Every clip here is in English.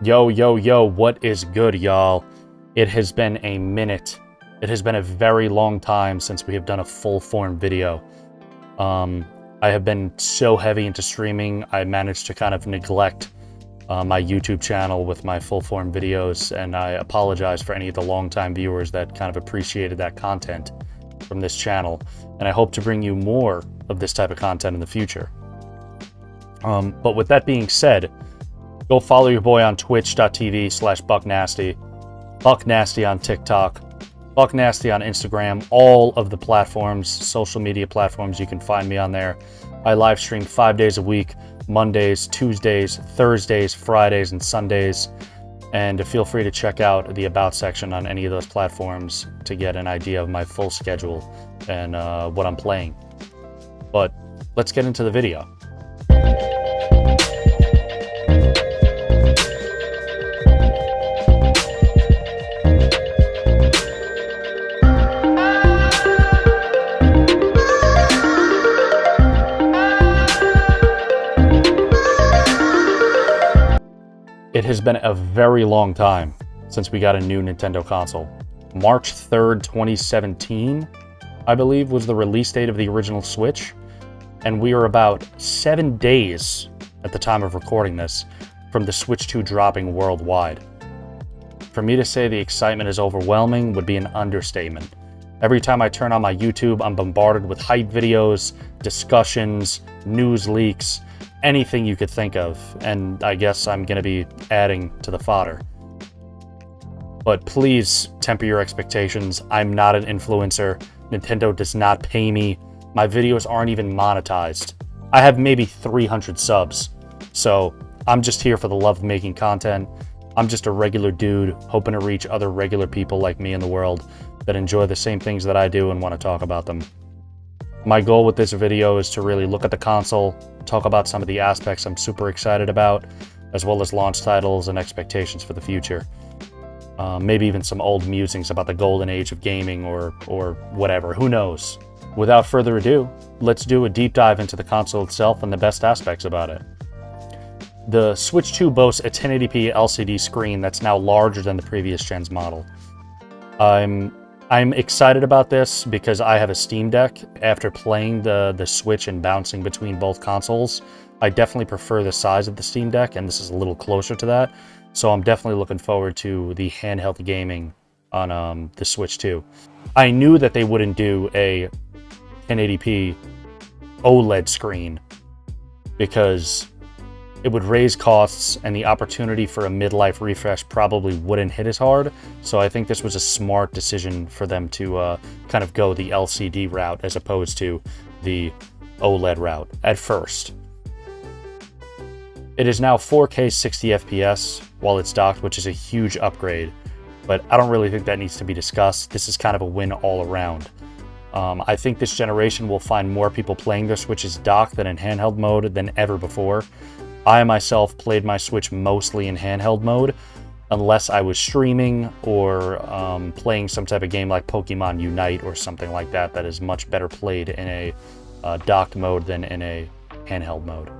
Yo, yo, yo, what is good, y'all? It has been a minute. It has been a very long time since we have done a full-form video. I have been so heavy into streaming, I managed to kind of neglect my YouTube channel with my full-form videos, and I apologize for any of the long-time viewers that kind of appreciated that content from this channel, and I hope to bring you more of this type of content in the future. But with that being said, go follow your boy on twitch.tv/BuckNasty, BuckNasty on TikTok, BuckNasty on Instagram, all of the platforms, social media platforms, you can find me on there. I live stream 5 days a week, Mondays, Tuesdays, Thursdays, Fridays, and Sundays. And feel free to check out the About section on any of those platforms to get an idea of my full schedule and what I'm playing. But let's get into the video. It has been a very long time since we got a new Nintendo console. March 3rd, 2017, I believe, was the release date of the original Switch, and we are about 7 days at the time of recording this from the Switch 2 dropping worldwide. For me to say the excitement is overwhelming would be an understatement. Every time I turn on my YouTube, I'm bombarded with hype videos, discussions, news leaks, anything you could think of, and I guess I'm going to be adding to the fodder. But please temper your expectations. I'm not an influencer. Nintendo does not pay me. My videos aren't even monetized. I have maybe 300 subs, so I'm just here for the love of making content. I'm just a regular dude hoping to reach other regular people like me in the world that enjoy the same things that I do and want to talk about them. My goal with this video is to really look at the console, talk about some of the aspects I'm super excited about, as well as launch titles and expectations for the future. Maybe even some old musings about the golden age of gaming or whatever, who knows. Without further ado, let's do a deep dive into the console itself and the best aspects about it. The Switch 2 boasts a 1080p LCD screen that's now larger than the previous gen's model. I'm excited about this because I have a Steam Deck. After playing the Switch and bouncing between both consoles, I definitely prefer the size of the Steam Deck, and this is a little closer to that. So I'm definitely looking forward to the handheld gaming on the Switch 2. I knew that they wouldn't do a 1080p OLED screen because it would raise costs and the opportunity for a midlife refresh probably wouldn't hit as hard. So I think this was a smart decision for them to kind of go the LCD route as opposed to the OLED route at first. It is now 4K 60 FPS while it's docked, which is a huge upgrade, but I don't really think that needs to be discussed. This is kind of a win all around. I think this generation will find more people playing their Switches docked than in handheld mode than ever before. I myself played my Switch mostly in handheld mode, unless I was streaming or playing some type of game like Pokemon Unite or something like that that is much better played in a docked mode than in a handheld mode.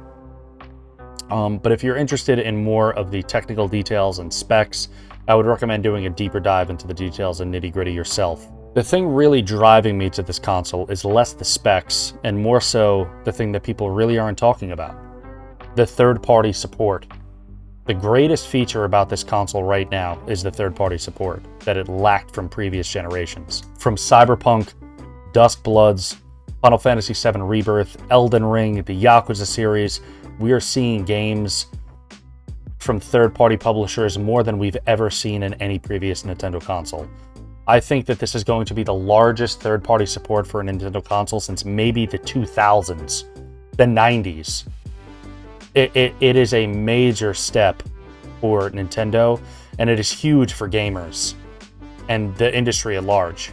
But if you're interested in more of the technical details and specs, I would recommend doing a deeper dive into the details and nitty-gritty yourself. The thing really driving me to this console is less the specs and more so the thing that people really aren't talking about. The third-party support. The greatest feature about this console right now is the third-party support that it lacked from previous generations. From Cyberpunk, Duskbloods, Final Fantasy VII Rebirth, Elden Ring, the Yakuza series, we are seeing games from third-party publishers more than we've ever seen in any previous Nintendo console. I think that this is going to be the largest third-party support for a Nintendo console since maybe the 2000s, the 90s. It is a major step for Nintendo, and it is huge for gamers and the industry at large.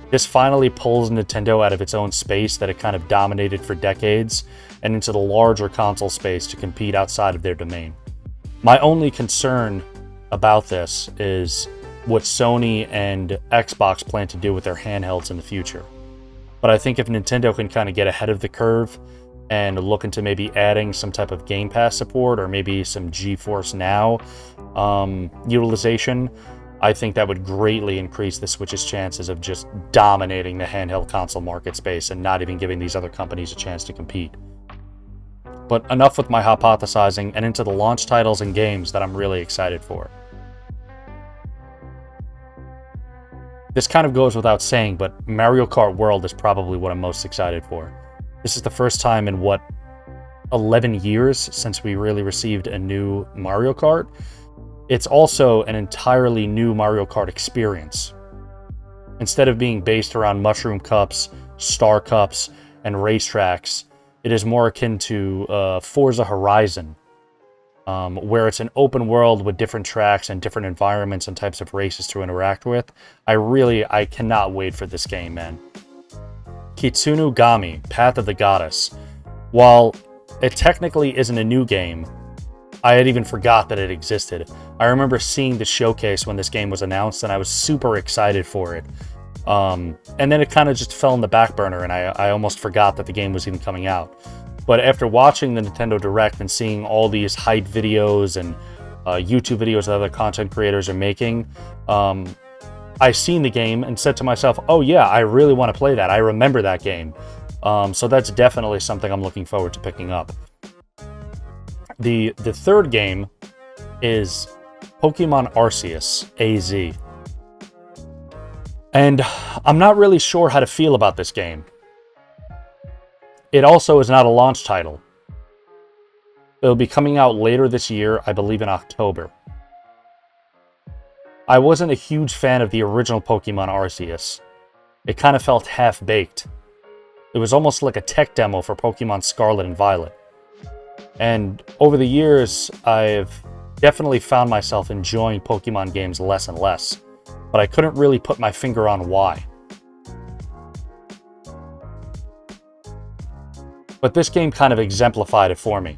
This finally pulls Nintendo out of its own space that it kind of dominated for decades and into the larger console space to compete outside of their domain. My only concern about this is what Sony and Xbox plan to do with their handhelds in the future. But I think if Nintendo can kind of get ahead of the curve and look into maybe adding some type of Game Pass support or maybe some GeForce Now utilization, I think that would greatly increase the Switch's chances of just dominating the handheld console market space and not even giving these other companies a chance to compete. But enough with my hypothesizing, and into the launch titles and games that I'm really excited for. This kind of goes without saying, but Mario Kart World is probably what I'm most excited for. This is the first time in, 11 years since we really received a new Mario Kart. It's also an entirely new Mario Kart experience. Instead of being based around Mushroom Cups, Star Cups, and racetracks, it is more akin to Forza Horizon, where it's an open world with different tracks and different environments and types of races to interact with. I cannot wait for this game, man. Kitsune Gami, Path of the Goddess. While it technically isn't a new game, I had even forgot that it existed. I remember seeing the showcase when this game was announced, and I was super excited for it. And then it kind of just fell in the back burner, and I almost forgot that the game was even coming out. But after watching the Nintendo Direct and seeing all these hype videos and YouTube videos that other content creators are making, I seen the game and said to myself, oh yeah, I really want to play that. I remember that game. So that's definitely something I'm looking forward to picking up. The third game is Pokemon Arceus AZ. And I'm not really sure how to feel about this game. It also is not a launch title. It'll be coming out later this year, I believe in October. I wasn't a huge fan of the original Pokemon Arceus. It kind of felt half-baked. It was almost like a tech demo for Pokemon Scarlet and Violet. And over the years, I've definitely found myself enjoying Pokemon games less and less, but I couldn't really put my finger on why. But this game kind of exemplified it for me.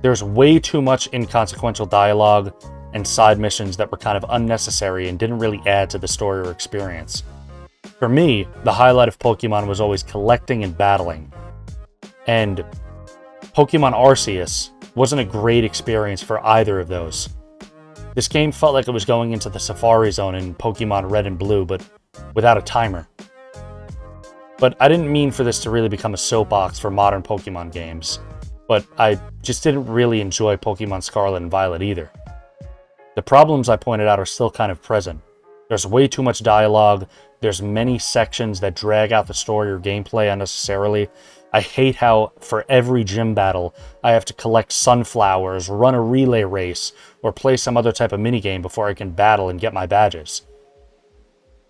There's way too much inconsequential dialogue and side missions that were kind of unnecessary and didn't really add to the story or experience. For me, the highlight of Pokemon was always collecting and battling. And Pokemon Arceus wasn't a great experience for either of those. This game felt like it was going into the Safari Zone in Pokemon Red and Blue, but without a timer. But I didn't mean for this to really become a soapbox for modern Pokemon games, but I just didn't really enjoy Pokemon Scarlet and Violet either. The problems I pointed out are still kind of present. There's way too much dialogue, there's many sections that drag out the story or gameplay unnecessarily. I hate how, for every gym battle, I have to collect sunflowers, run a relay race, or play some other type of minigame before I can battle and get my badges.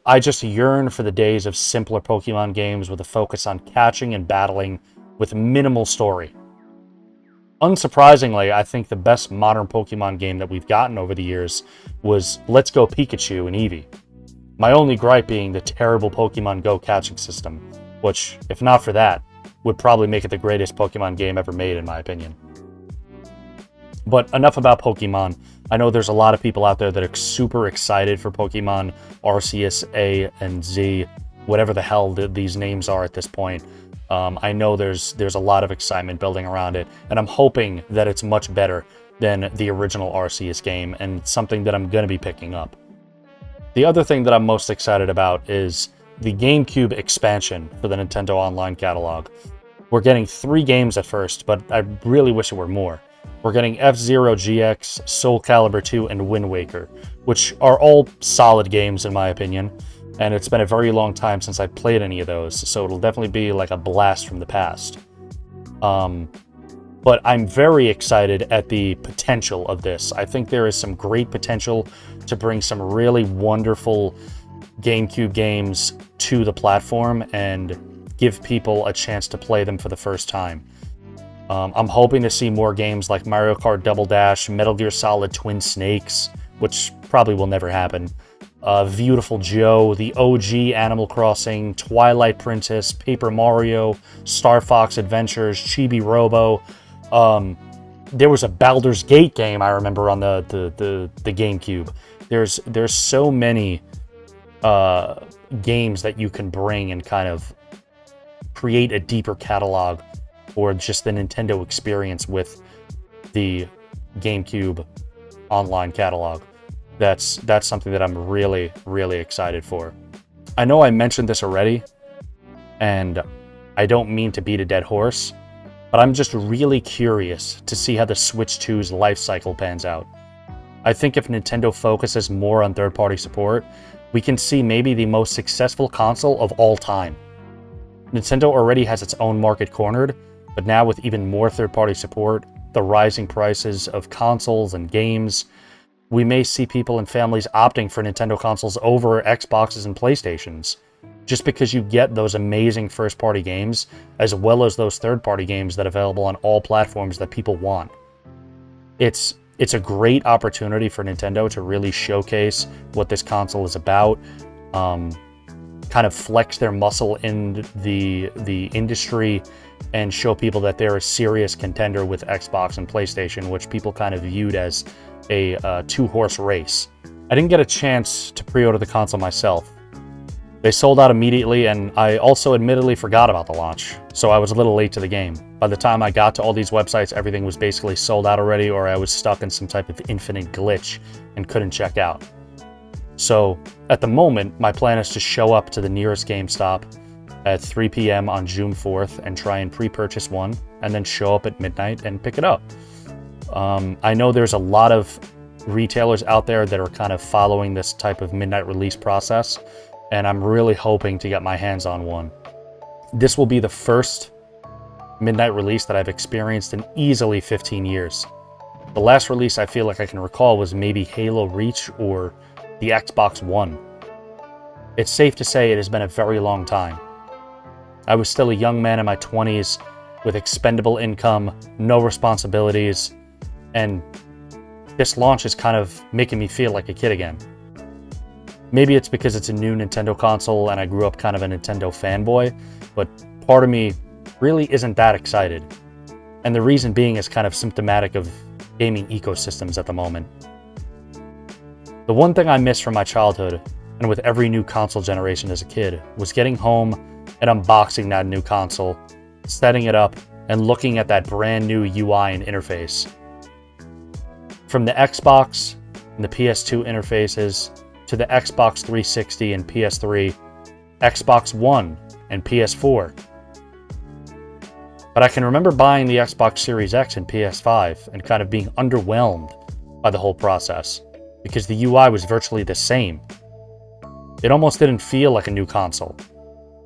I just yearn for the days of simpler Pokemon games with a focus on catching and battling with minimal story. Unsurprisingly, I think the best modern Pokemon game that we've gotten over the years was Let's Go Pikachu and Eevee. My only gripe being the terrible Pokemon Go catching system, which, if not for that, would probably make it the greatest Pokemon game ever made, in my opinion. But enough about Pokemon. I know there's a lot of people out there that are super excited for Pokemon Arceus A and Z, whatever the hell these names are at this point. I know there's a lot of excitement building around it, and I'm hoping that it's much better than the original Arceus game, and something that I'm going to be picking up. The other thing that I'm most excited about is the GameCube expansion for the Nintendo Online catalog. We're getting 3 games at first, but I really wish it were more. We're getting F-Zero GX, Soul Calibur 2, and Wind Waker, which are all solid games in my opinion, and it's been a very long time since I played any of those, so it'll definitely be like a blast from the past. But I'm very excited at the potential of this. I think there is some great potential to bring some really wonderful GameCube games to the platform and give people a chance to play them for the first time. I'm hoping to see more games like Mario Kart Double Dash, Metal Gear Solid Twin Snakes, which probably will never happen, Beautiful Joe, the OG Animal Crossing, Twilight Princess, Paper Mario, Star Fox Adventures, Chibi Robo. There was a Baldur's Gate game I remember on the GameCube. There's so many games that you can bring and kind of create a deeper catalog or just the Nintendo experience with the GameCube online catalog. That's something that I'm really, really excited for. I know I mentioned this already, and I don't mean to beat a dead horse, but I'm just really curious to see how the Switch 2's life cycle pans out. I think if Nintendo focuses more on third-party support, we can see maybe the most successful console of all time. Nintendo already has its own market cornered, but now with even more third-party support, the rising prices of consoles and games, we may see people and families opting for Nintendo consoles over Xboxes and PlayStations, just because you get those amazing first-party games, as well as those third-party games that are available on all platforms that people want. It's a great opportunity for Nintendo to really showcase what this console is about, kind of flex their muscle in the industry, and show people that they're a serious contender with Xbox and PlayStation, which people kind of viewed as a two-horse race. I didn't get a chance to pre-order the console myself. They sold out immediately, and I also admittedly forgot about the launch, so I was a little late to the game. By the time I got to all these websites, everything was basically sold out already, or I was stuck in some type of infinite glitch and couldn't check out. So, at the moment, my plan is to show up to the nearest GameStop at 3 p.m. on June 4th and try and pre-purchase one, and then show up at midnight and pick it up. I know there's a lot of retailers out there that are kind of following this type of midnight release process, and I'm really hoping to get my hands on one. This will be the first midnight release that I've experienced in easily 15 years. The last release I feel like I can recall was maybe Halo Reach or the Xbox One. It's safe to say it has been a very long time. I was still a young man in my 20s with expendable income, no responsibilities, and this launch is kind of making me feel like a kid again. Maybe it's because it's a new Nintendo console and I grew up kind of a Nintendo fanboy, but part of me really isn't that excited. And the reason being is kind of symptomatic of gaming ecosystems at the moment. The one thing I miss from my childhood, and with every new console generation as a kid, was getting home and unboxing that new console, setting it up, and looking at that brand new UI and interface. From the Xbox and the PS2 interfaces, to the Xbox 360 and PS3, Xbox One and PS4. But I can remember buying the Xbox Series X and PS5 and kind of being underwhelmed by the whole process, because the UI was virtually the same. It almost didn't feel like a new console.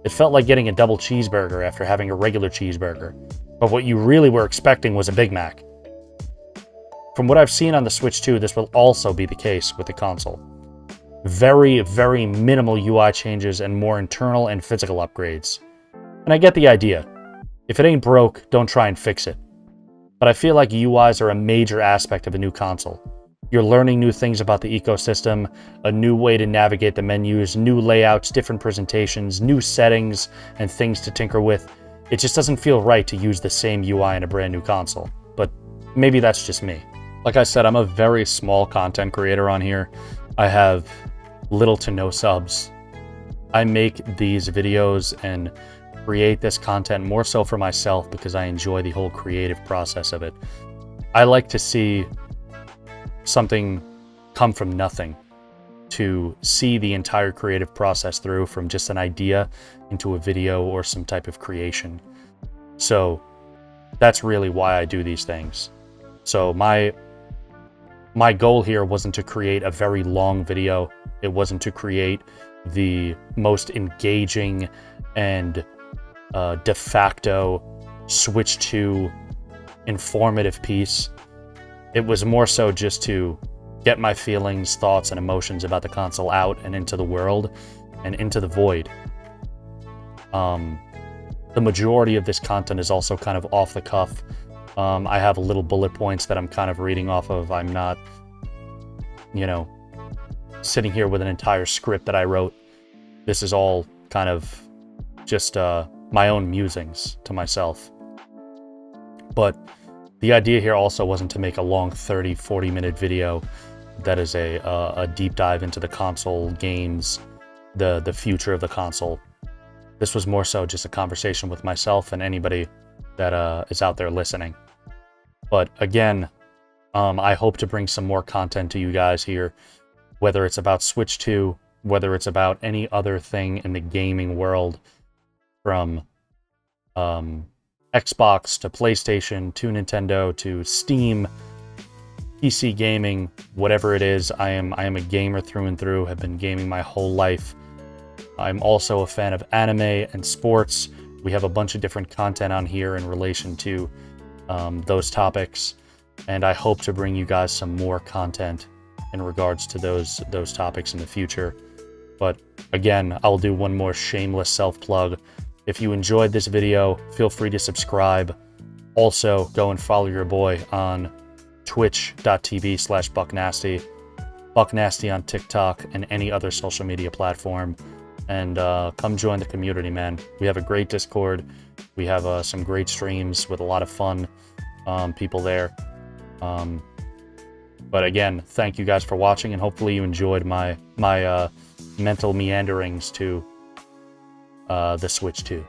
It felt like getting a double cheeseburger after having a regular cheeseburger, but what you really were expecting was a Big Mac. From what I've seen on the Switch 2, this will also be the case with the console. Very, very minimal UI changes and more internal and physical upgrades. And I get the idea. If it ain't broke, don't try and fix it. But I feel like UIs are a major aspect of a new console. You're learning new things about the ecosystem, a new way to navigate the menus, new layouts, different presentations, new settings, and things to tinker with. It just doesn't feel right to use the same UI in a brand new console. But maybe that's just me. Like I said, I'm a very small content creator on here. I have little to no subs. I make these videos and create this content more so for myself because I enjoy the whole creative process of it. I like to see something come from nothing, to see the entire creative process through from just an idea into a video or some type of creation. So that's really why I do these things. So my goal here wasn't to create a very long video. It wasn't to create the most engaging and de facto Switch 2 informative piece. It was more so just to get my feelings, thoughts, and emotions about the console out and into the world and into the void. The majority of this content is also kind of off the cuff. I have little bullet points that I'm kind of reading off of. I'm not, sitting here with an entire script that I wrote. This is all kind of just my own musings to myself. But the idea here also wasn't to make a long 30-40 minute video that is a deep dive into the console, games, the future of the console. This was more so just a conversation with myself and anybody that is out there listening. But again, I hope to bring some more content to you guys here, whether it's about Switch 2, whether it's about any other thing in the gaming world, from Xbox to PlayStation to Nintendo to Steam, PC gaming, whatever it is. I am a gamer through and through, have been gaming my whole life. I'm also a fan of anime and sports. We have a bunch of different content on here in relation to those topics, and I hope to bring you guys some more content in regards to those topics in the future. But again, I'll do one more shameless self-plug. If you enjoyed this video, feel free to subscribe. Also, go and follow your boy on twitch.tv/BuckNasty, BuckNasty on TikTok and any other social media platform. And come join the community, man. We have a great Discord. We have some great streams with a lot of fun people there. But again, thank you guys for watching, and hopefully you enjoyed my mental meanderings to the Switch 2.